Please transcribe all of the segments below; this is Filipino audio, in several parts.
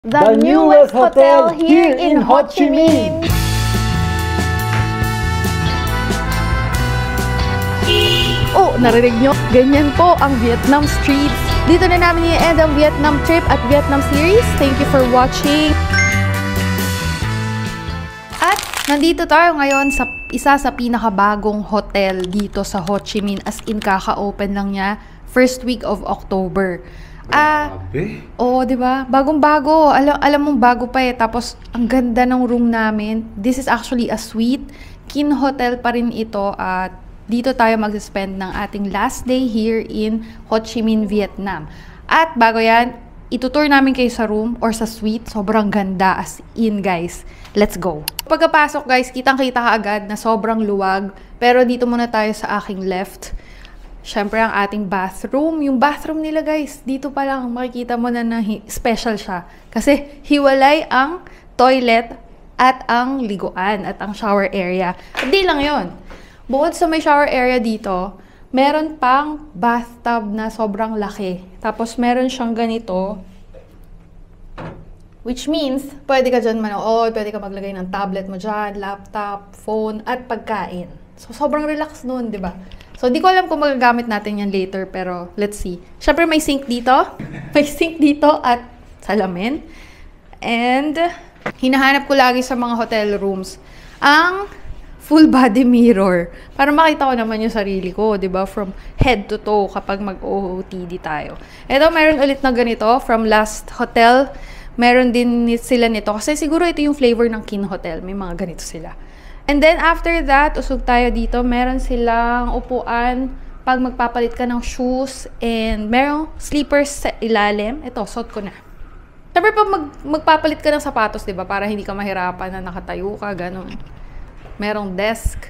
The newest hotel here in Ho Chi Minh. Oh, narinig nyo? Ganyan po ang Vietnam streets. Dito na namin i-end ang Vietnam trip at Vietnam series. Thank you for watching. At nandito tayo ngayon sa isa sa pinakabagong hotel dito sa Ho Chi Minh. As in, kaka-open lang niya. First week of October. Oo, di ba? Bagong-bago. Alam mong bago pa eh. Tapos, ang ganda ng room namin. This is actually a suite. Kin Hotel pa rin ito. At dito tayo mag-spend ng ating last day here in Ho Chi Minh, Vietnam. At bago yan, itutour namin kayo sa room or sa suite. Sobrang ganda as in, guys. Let's go. Pagkapasok, guys, kitang-kita ka agad na sobrang luwag. Pero dito muna tayo sa aking left. Siyempre, ang ating bathroom. Yung bathroom nila, guys, dito pa lang makikita mo na special siya. Kasi hiwalay ang toilet at ang liguan at ang shower area. Hindi lang yon. Bukod sa may shower area dito, meron pang bathtub na sobrang laki. Tapos, meron siyang ganito. Which means, pwede ka dyan manood, pwede ka maglagay ng tablet mo dyan, laptop, phone, at pagkain. So, sobrang relax nun, di ba? So, di ko alam kung magagamit natin yan later, pero let's see. Siyempre, may sink dito. May sink dito at salamin. And, hinahanap ko lagi sa mga hotel rooms ang full body mirror. Para makita ko naman yung sarili ko, di ba? From head to toe kapag mag-OOTD tayo. Ito, meron ulit na ganito from last hotel. Meron din sila nito. Kasi siguro ito yung flavor ng Kin Hotel. May mga ganito sila. And then, after that, usog tayo dito. Meron silang upuan pag magpapalit ka ng shoes. And merong sleepers sa ilalim. Ito, suot ko na. Siyempre, pag magpapalit ka ng sapatos, diba? Para hindi ka mahirapan na nakatayo ka, gano'n. Merong desk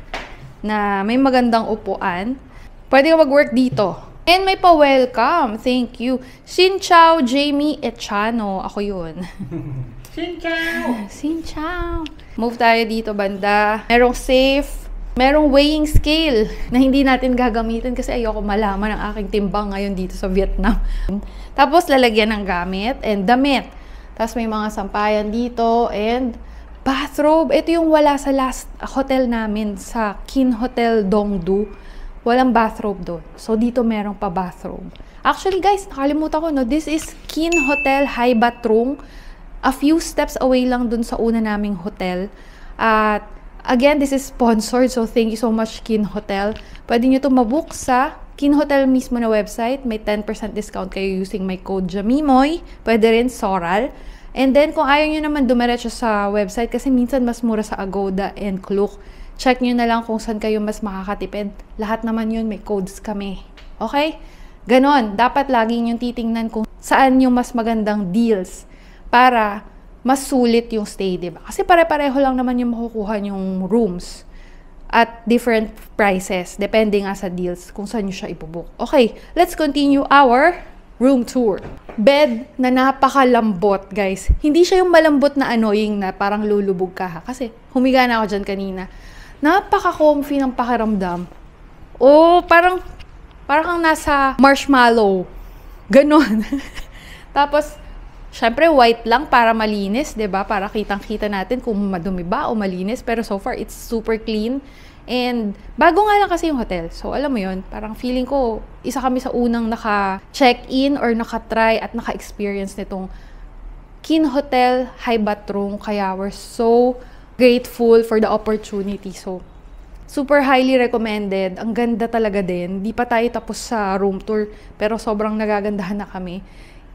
na may magandang upuan. Pwede ka mag-work dito. And may pa-welcome. Thank you. Xin Chao, Jamie Echano. Ako yun. Xin Chao! Xin Chao! Move tayo dito banda. Merong safe. Merong weighing scale na hindi natin gagamitin kasi ayoko malaman ang aking timbang ngayon dito sa Vietnam. Tapos lalagyan ng gamit and damit. Tapos may mga sampayan dito and bathrobe. Ito yung wala sa last hotel namin sa Kin Hotel Dong Du. Walang bathrobe doon. So dito merong pa bathrobe. Actually guys, nakalimutan ko no. This is Kin Hotel Hai Bat Trung. A few steps away lang dun sa una naming hotel. At again, this is sponsored. So, thank you so much, Kin Hotel. Pwede nyo ito mabook sa Kin Hotel mismo na website. May 10% discount kayo using my code JAMIMOY. Pwede rin Soral. And then, kung ayaw nyo naman dumiretso sa website, kasi minsan mas mura sa Agoda and Klook, check nyo na lang kung saan kayo mas makakatipid. Lahat naman yun, may codes kami. Okay? Ganon. Dapat lagi nyo titingnan kung saan yung mas magandang deals para mas sulit yung stay, diba? Kasi pare-pareho lang naman yung makukuha yung rooms at different prices, depende nga sa deals kung saan nyo siya ipobook. Okay, let's continue our room tour. Bed na napakalambot, guys. Hindi siya yung malambot na annoying na parang lulubog ka, ha? Kasi humiga na ako dyan kanina. Napaka-comfy ng pakiramdam. Oh, parang kang nasa marshmallow. Ganon. Tapos, syempre, white lang para malinis, 'di ba? Para kitang-kita natin kung madumi ba o malinis. Pero so far, it's super clean. And bago nga lang kasi yung hotel. So, alam mo yun, parang feeling ko, isa kami sa unang naka-check-in or naka-try at naka-experience nitong Kin Hotel Hai Bat Trung. Kaya we're so grateful for the opportunity. So, super highly recommended. Ang ganda talaga din. Di pa tayo tapos sa room tour, pero sobrang nagagandahan na kami.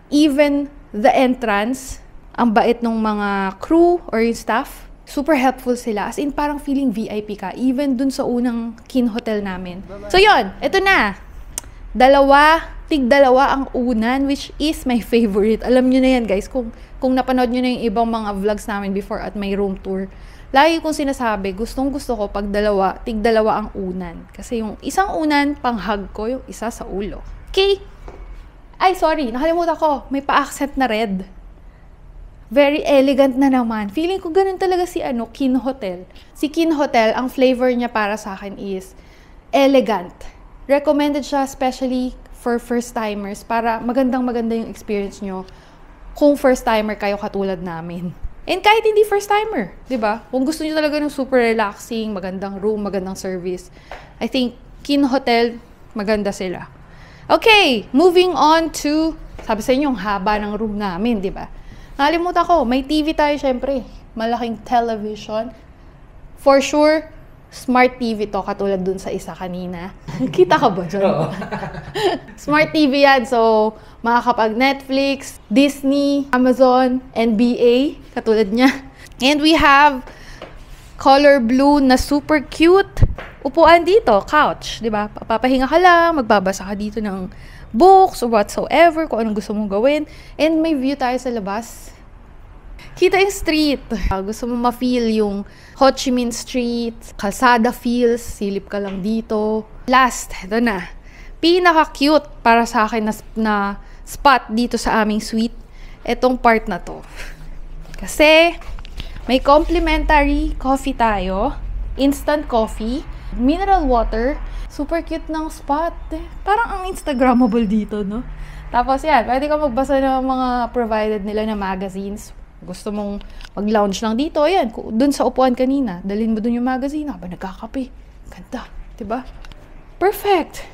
Even the entrance, ang bait ng mga crew or yung staff, super helpful sila. As in, parang feeling VIP ka. Even dun sa unang Kin Hotel namin. So, yun. Ito na. Tig-dalawa ang unan, which is my favorite. Alam nyo na yan, guys. Kung napanood nyo na yung ibang mga vlogs namin before at may room tour, lagi kong sinasabi, gustong-gusto ko pag tig-dalawa ang unan. Kasi yung isang unan, pang-hug ko, yung isa sa ulo. Okay? Ay, sorry. Nakalimutan ko. May pa-accent na red. Very elegant na naman. Feeling ko ganun talaga si Kin Hotel. Si Kin Hotel, ang flavor niya para sa akin is elegant. Recommended siya especially for first-timers para magandang-maganda yung experience nyo. kung first timer kayo katulad namin. And kahit hindi first timer, 'di ba? Kung gusto niyo talaga ng super relaxing, magandang room, magandang service, I think Kin Hotel maganda sila. Okay, moving on to, sabi sa inyo, yung haba ng room namin, 'di ba? Nakalimutan ko, may TV tayo syempre. Malaking television. For sure, smart TV to, katulad dun sa isa kanina. Kita ka ba dyan? Smart TV yan. So, makakapag-Netflix, Disney, Amazon, NBA, katulad niya. And we have color blue na super cute upuan dito, couch, di ba? Papahinga ka lang, magbabasa ka dito ng books or whatsoever, kung anong gusto mong gawin. And may view tayo sa labas. Kita yung street. Gusto mo ma-feel yung Ho Chi Minh Street, kalsada feels, silip ka lang dito. Last, ito na. Pinaka-cute para sa akin na spot dito sa aming suite, itong part na to. Kasi, may complimentary coffee tayo, instant coffee, mineral water, super cute ng spot. Parang ang Instagrammable dito, no? Tapos yan, pwede ka magbasa ng mga provided nila na magazines. Gusto mong mag-lounge lang dito, ayan, dun sa upuan kanina, dalhin mo dun yung magazine, habang nagkakape. Ganda, diba? Perfect!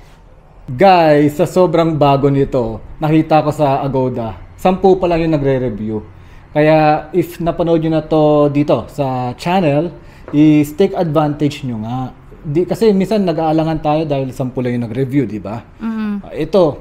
Guys, sa sobrang bago nito, nakita ko sa Agoda, 10 pa lang yung nagre-review. Kaya if napanood nyo na to dito sa channel, is take advantage nyo nga. Kasi minsan nag-aalangan tayo dahil 10 lang yung nag-review, di ba? Ito,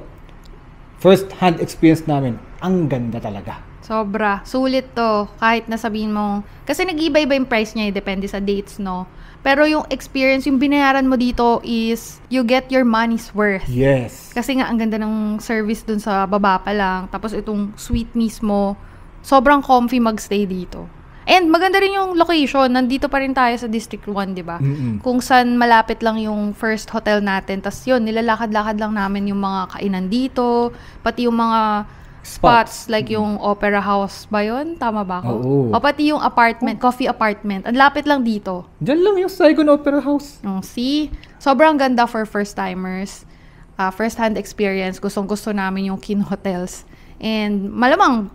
first hand experience namin, ang ganda talaga. Sobra. Sulit to. Kahit nasabihin mo. Kasi nag-iba-iba yung price niya. Depende sa dates, no? Pero yung experience, yung binayaran mo dito is you get your money's worth. Yes. Kasi nga, ang ganda ng service dun sa baba pa lang. Tapos itong suite mismo, sobrang comfy magstay dito. And maganda rin yung location. Nandito pa rin tayo sa District 1, di ba? Kung saan malapit lang yung first hotel natin. Tapos yun, nilalakad-lakad lang namin yung mga kainan dito. Pati yung mga spots like yung Opera House ba yun? Tama ba ako? Oo. O pati yung apartment, coffee apartment. Ang lapit lang dito. Diyan lang yung Saigon Opera House. See? Sobrang ganda for first-timers. First-hand experience. Gustong-gusto namin yung Kin Hotels. And malamang,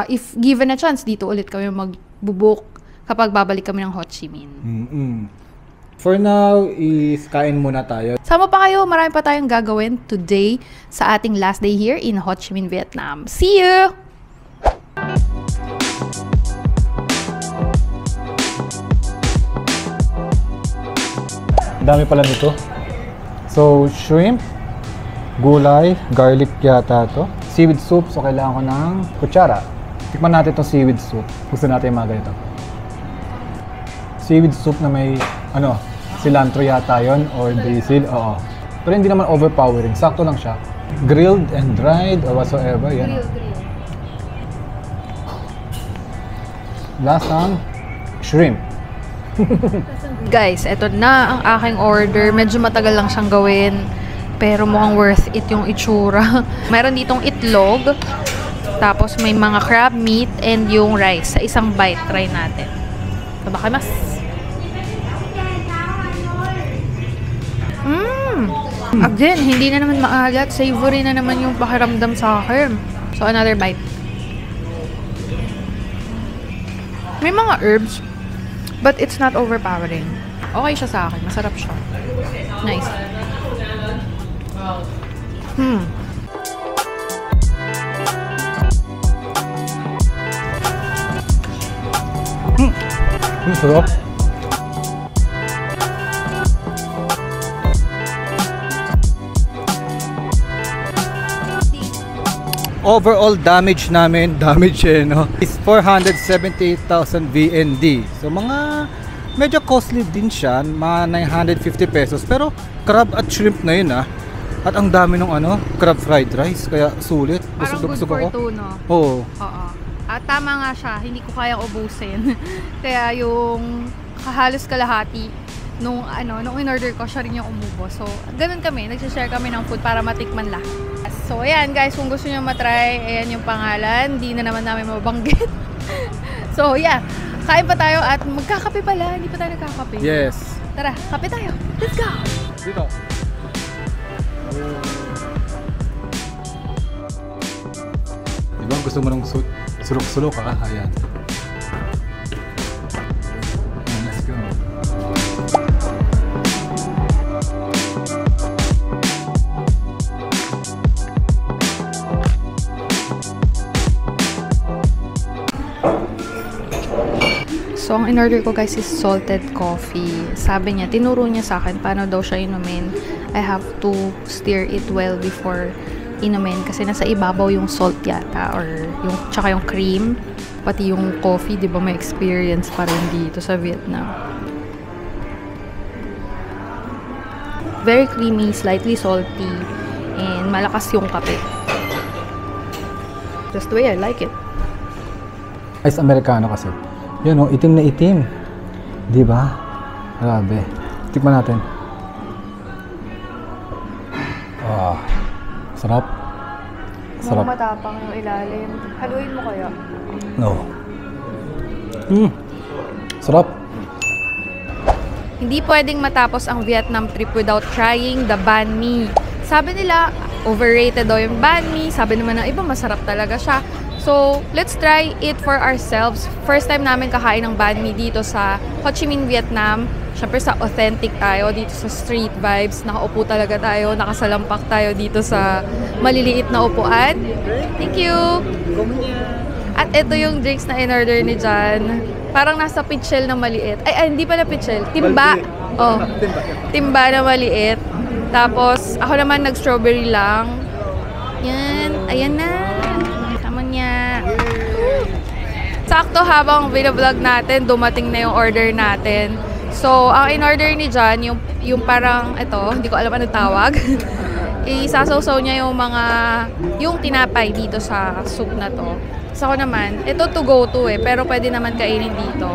if given a chance, dito ulit kami magbubuk kapag babalik kami ng Ho Chi Minh. For now, is kain muna tayo. Sama pa kayo, marami pa tayong gagawin today sa ating last day here in Ho Chi Minh, Vietnam. See you! Dami pala nito. So, shrimp, gulay, garlic yata to. Seaweed soup, so kailangan ko ng kutsara. Tikman natin itong seaweed soup. Gusto natin yung mga ganito. Seaweed soup na may, cilantro yata yun, or basil, oo. Pero hindi naman overpowering, sakto lang siya. Grilled and dried, or whatsoever, yan. Lasang shrimp. Guys, eto na ang aking order. Medyo matagal lang siyang gawin, pero mukhang worth it yung itsura. Meron ditong itlog, tapos may mga crab meat, and yung rice. Sa isang bite, try natin. Tabakimas! Again, hindi na naman maalat. Savory na naman yung pakiramdam sa akin. So, another bite. May mga herbs, but it's not overpowering. Okay siya sa akin. Masarap siya. Nice. Sarap. Overall damage namin, is 478,000 VND. So mga medyo costly din siya, mga 950 pesos. Pero crab at shrimp na yun At ang dami ng crab fried rice, kaya sulit. Parang good for two, no? Oo. At tama nga siya, hindi ko kayang ubusin. Kaya yung halos kalahati nung in-order ko, siya rin yung umubo. So, ganun kami, nagsishare kami ng food para matikman lahat. So, ayan guys, kung gusto nyo matry, ayan yung pangalan. Hindi na naman namin mabanggit. So, yeah. Kain pa tayo at magkakape pala. Hindi pa tayo nagkakape. Yes. Tara, kape tayo. Let's go! Dito. Diba? Gusto mo ng sulok-sulok ha? Ayan. Let's go. So, ang in-order ko guys is salted coffee. Sabi niya, tinuro niya sa akin paano daw siya inumin. I have to stir it well before inumin kasi nasa ibabaw yung salt yata or yung tsaka yung cream. Pati yung coffee, di ba may experience pa rin dito sa Vietnam. Very creamy, slightly salty, and malakas yung kape. Just the way I like it. Ice Americano kasi. Yun o, itim na itim. Di ba? Grabe. Tikman natin. Ah, sarap. Sarap. Mukhang matapang yung ilalim. Haluin mo kaya? No. Sarap. Hindi pwedeng matapos ang Vietnam trip without trying the banh mi. Sabi nila, overrated daw yung banh mi. Sabi naman ng iba, masarap talaga siya. So, let's try it for ourselves. First time namin kakain ng banh mi dito sa Ho Chi Minh, Vietnam. Siyempre sa authentic tayo, dito sa street vibes. Nakaupo talaga tayo, nakasalampak tayo dito sa maliliit na upuan. Thank you! At ito yung drinks na in-order ni Jan. Parang nasa pitchel na maliit. Ay, hindi pala pitchel. Timba. Oh, timba na maliit. Tapos, ako naman nag-strawberry lang. Yan. Ayan na. Niya. Sakto habang vlog natin, dumating na yung order natin. So, ang in-order ni John, yung parang, ito, hindi ko alam anong tawag. Isasawsaw niya yung tinapay dito sa soup na to. So, ako naman, ito to go to pero pwede naman kainin dito.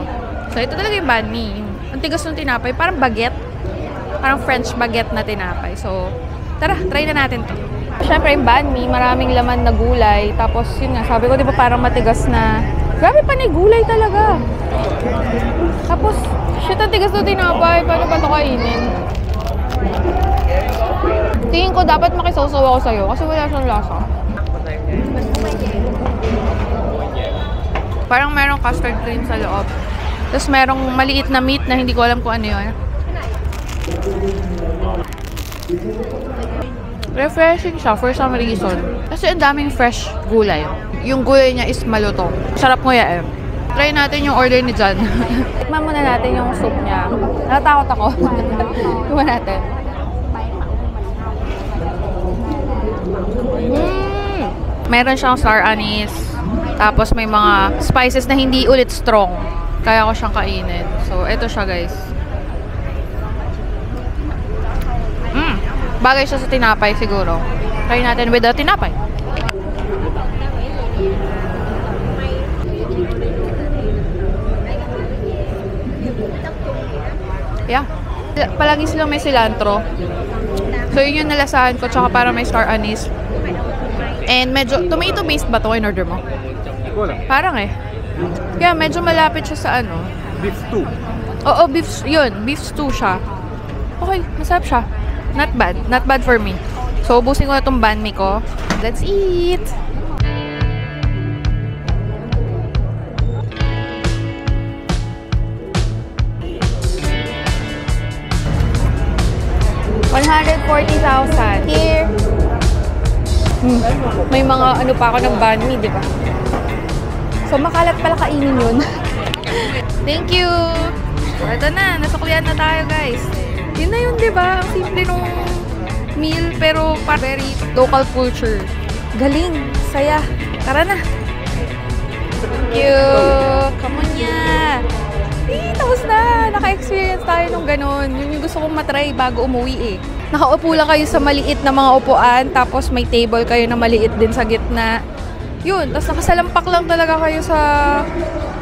So, ito talaga yung banh mi. Ang tigas ng tinapay, parang baguette. Parang French baguette na tinapay. So, tara, try na natin to. Siyempre, yung banh mi, maraming laman na gulay. Tapos, yun nga, sabi ko, di ba parang matigas na... Grabe pa ni gulay talaga. Tapos, shit, ang tigas na tinapay. Paano ba ito kainin? Tingin ko, dapat makisawsaw ako sa'yo kasi wala siyang lasa. Parang merong custard cream sa loob. Tapos, merong maliit na meat na hindi ko alam kung ano yun. Refreshing siya for some reason. Kasi ang daming fresh gulay. Yung gulay niya is malutong. Sarap nguya eh. Try natin yung order ni John. Tikman muna natin yung soup niya. Natatakot ako. Tikman natin. Meron siyang sour anise. Tapos may mga spices na hindi ulit strong. Kaya ko siyang kainin. So, eto siya guys. Bagay siya sa tinapay siguro. Try natin with the tinapay. Yeah. Palagi silang may cilantro. So, yun yung nalasahan ko. Tsaka parang may star anise. And medyo, tomato-based ba ito in order mo? Parang eh. Yeah, medyo malapit siya sa ano. Beef stew. Oo, beef stew siya. Okay, masarap siya. Not bad. Not bad for me. So, ubusin ko na itong banh mi ko. Let's eat! $140,000. Here! May mga ano pa ako ng banh mi, di ba? So, makalat pala kainin yun. Thank you! So, ito na. Nasuklian na tayo, guys. Yun na yun, di ba? Ang simple nung meal, pero very local culture. Galing, saya. Tara na. Thank you. Come on ya. Tapos na. Naka-experience tayo nung ganun. Yun yung gusto kong matry bago umuwi eh. Nakaupo lang kayo sa maliit na mga upuan, tapos may table kayo na maliit din sa gitna. Yun, tapos nakasalampak lang talaga kayo sa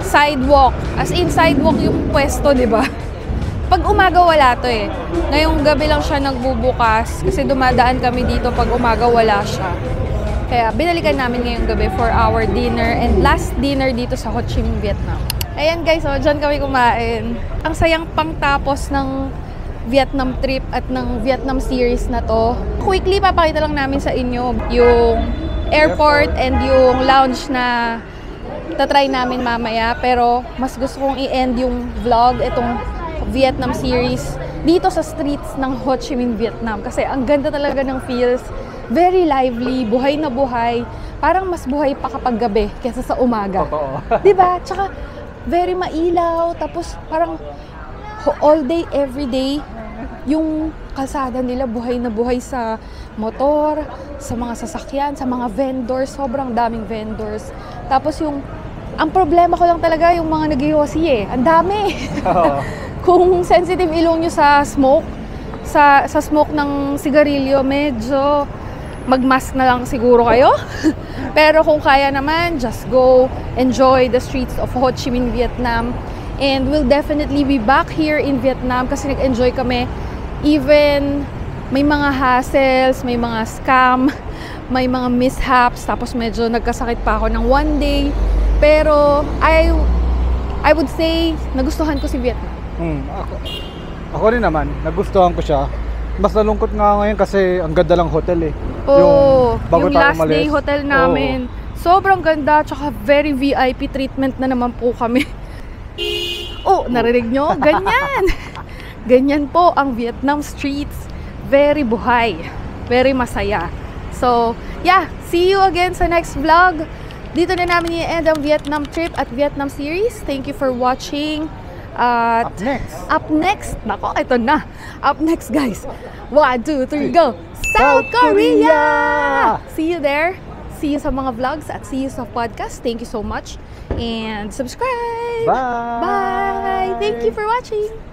sidewalk. As in, sidewalk yung pwesto, di ba? Pag umaga wala to eh. Ngayong gabi lang siya nagbubukas kasi dumadaan kami dito pag umaga wala siya. Kaya binalikan namin ngayong gabi for our dinner and last dinner dito sa Ho Chi Minh, Vietnam. Ayan guys, so dyan kami kumain. Ang sayang pangtapos ng Vietnam trip at ng Vietnam series na to. Quickly, papakita lang namin sa inyo yung airport and yung lounge na tatry namin mamaya. Pero mas gusto kong i-end yung vlog, itong Vietnam series, dito sa streets ng Ho Chi Minh, Vietnam. Kasi ang ganda talaga ng feels. Very lively, buhay na buhay. Parang mas buhay pa kapag gabi kesa sa umaga. Totoo. Diba? Tsaka very mailaw. Tapos parang all day, every day, yung kalsada nila buhay na buhay sa motor, sa mga sasakyan, sa mga vendors. Sobrang daming vendors. Tapos ang problema ko lang talaga yung mga nag-iwasi eh. Ang dami. Kung sensitive ilong nyo sa smoke, sa smoke ng sigarilyo, medyo mag-mask na lang siguro kayo. Pero kung kaya naman, just go enjoy the streets of Ho Chi Minh, Vietnam. And we'll definitely be back here in Vietnam kasi nag-enjoy kami. Even may mga hassles, may mga scam, may mga mishaps, tapos medyo nagkasakit pa ako ng one day. Pero I would say nagustuhan ko si Vietnam. Ako rin naman, nagustuhan ko siya. Mas nalungkot nga ngayon kasi ang ganda lang hotel eh. Oo, bago yung tayo last day umalis. hotel namin. Sobrang ganda, tsaka very VIP treatment na naman po kami. Oh, narinig nyo? Ganyan! Ganyan po ang Vietnam streets. Very buhay. Very masaya. So, yeah, see you again sa next vlog. Dito na namin i-end ang Vietnam trip at Vietnam series. Thank you for watching. At up next, nako, ito na. Up next, guys. 1, 2, 3, go! South Korea! See you there. See you sa mga vlogs at see you sa podcast. Thank you so much. And subscribe! Bye! Bye! Thank you for watching!